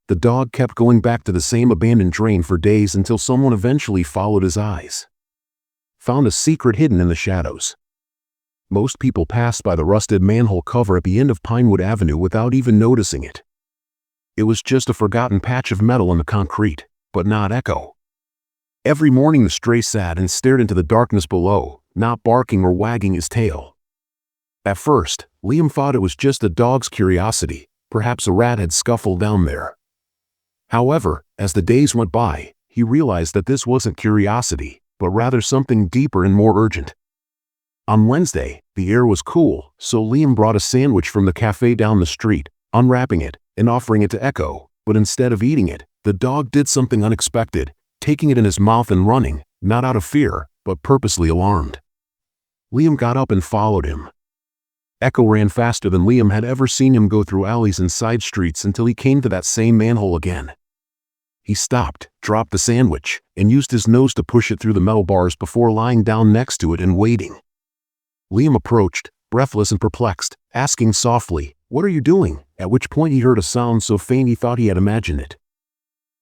The dog kept going back to the same abandoned drain for days until someone eventually followed his eyes. Found a secret hidden in the shadows. Most people passed by the rusted manhole cover at the end of Pinewood Avenue without even noticing it. It was just a forgotten patch of metal in the concrete, but not Echo. Every morning the stray sat and stared into the darkness below, not barking or wagging his tail. At first, Liam thought it was just a dog's curiosity, perhaps a rat had scuffled down there. However, as the days went by, he realized that this wasn't curiosity, but rather something deeper and more urgent. On Wednesday, the air was cool, so Liam brought a sandwich from the cafe down the street, unwrapping it and offering it to Echo, but instead of eating it, the dog did something unexpected, taking it in his mouth and running, not out of fear, but purposely alarmed. Liam got up and followed him. Echo ran faster than Liam had ever seen him go through alleys and side streets until he came to that same manhole again. He stopped, dropped the sandwich, and used his nose to push it through the metal bars before lying down next to it and waiting. Liam approached, breathless and perplexed, asking softly, "What are you doing?" At which point he heard a sound so faint he thought he had imagined it.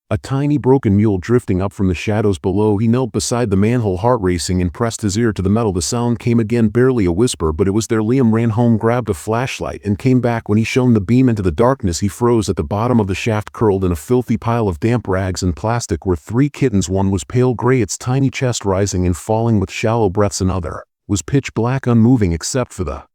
A tiny broken mule drifting up from the shadows below. He knelt beside the manhole, heart racing, and pressed his ear to the metal. The sound came again, barely a whisper, but it was there. Liam ran home, grabbed a flashlight, and came back. When he shone the beam into the darkness, he froze. At the bottom of the shaft, curled in a filthy pile of damp rags and plastic, were 3 kittens. One was pale gray, its tiny chest rising and falling with shallow breaths. Another was pitch black, unmoving except for the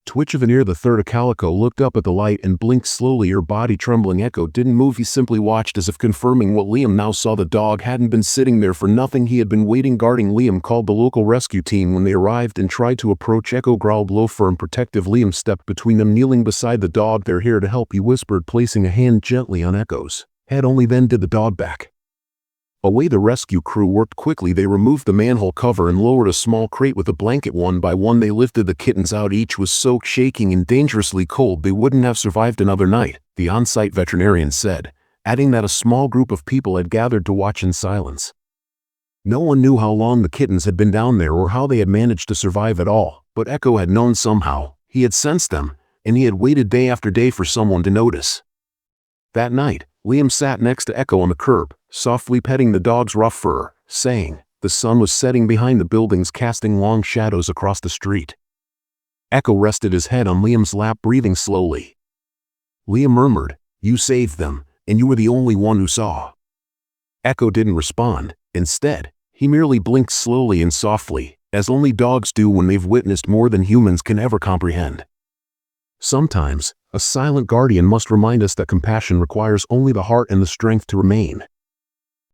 twitch of an ear. The third, a calico, looked up at the light and blinked slowly, her body trembling. Echo didn't move. He simply watched, as if confirming what Liam now saw. The dog hadn't been sitting there for nothing. He had been waiting, guarding. Liam called the local rescue team. When they arrived and tried to approach, Echo growled low, firm, protective. Liam stepped between them, kneeling beside the dog. "They're here to help," he whispered, placing a hand gently on Echo's head. Only then did the dog back away. The rescue crew worked quickly. They removed the manhole cover and lowered a small crate with a blanket. One by one they lifted the kittens out. Each was soaked, shaking, and dangerously cold. They wouldn't have survived another night, the on-site veterinarian said, adding that a small group of people had gathered to watch in silence. No one knew how long the kittens had been down there or how they had managed to survive at all, but Echo had known somehow. He had sensed them, and he had waited day after day for someone to notice. That night, Liam sat next to Echo on the curb, softly petting the dog's rough fur, saying, the sun was setting behind the buildings, casting long shadows across the street. Echo rested his head on Liam's lap, breathing slowly. Liam murmured, "You saved them, and you were the only one who saw." Echo didn't respond. Instead, he merely blinked slowly and softly, as only dogs do when they've witnessed more than humans can ever comprehend. Sometimes, a silent guardian must remind us that compassion requires only the heart and the strength to remain.